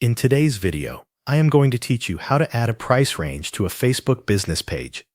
In today's video, I am going to teach you how to add a price range to a Facebook business page.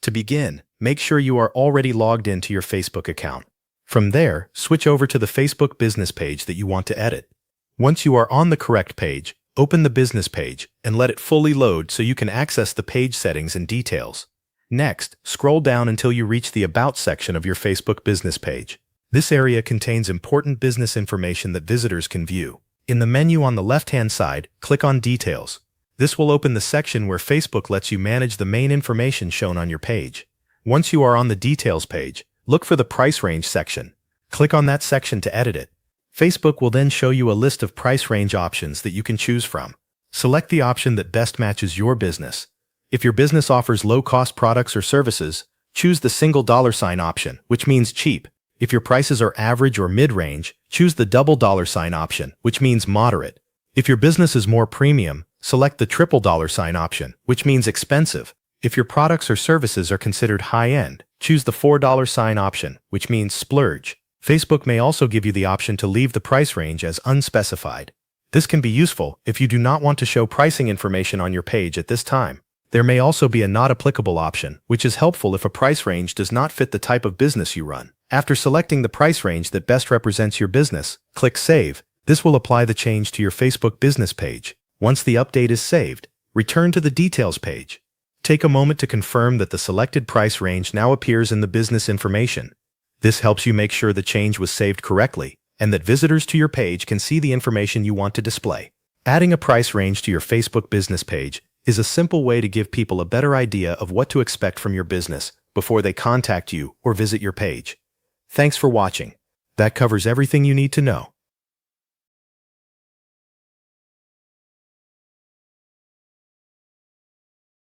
To begin, make sure you are already logged into your Facebook account. From there, switch over to the Facebook business page that you want to edit. Once you are on the correct page, open the business page and let it fully load so you can access the page settings and details. Next, scroll down until you reach the About section of your Facebook business page. This area contains important business information that visitors can view. In the menu on the left-hand side, click on Details. This will open the section where Facebook lets you manage the main information shown on your page. Once you are on the Details page, look for the Price Range section. Click on that section to edit it. Facebook will then show you a list of price range options that you can choose from. Select the option that best matches your business. If your business offers low-cost products or services, choose the single $ option, which means cheap. If your prices are average or mid-range, choose the double $ option, which means moderate. If your business is more premium, select the triple $ option, which means expensive. If your products or services are considered high-end, choose the $4 option, which means splurge. Facebook may also give you the option to leave the price range as unspecified. This can be useful if you do not want to show pricing information on your page at this time. There may also be a not applicable option, which is helpful if a price range does not fit the type of business you run. After selecting the price range that best represents your business, click Save. This will apply the change to your Facebook business page. Once the update is saved, return to the Details page. Take a moment to confirm that the selected price range now appears in the business information. This helps you make sure the change was saved correctly and that visitors to your page can see the information you want to display. Adding a price range to your Facebook business page is a simple way to give people a better idea of what to expect from your business before they contact you or visit your page. Thanks for watching. That covers everything you need to know.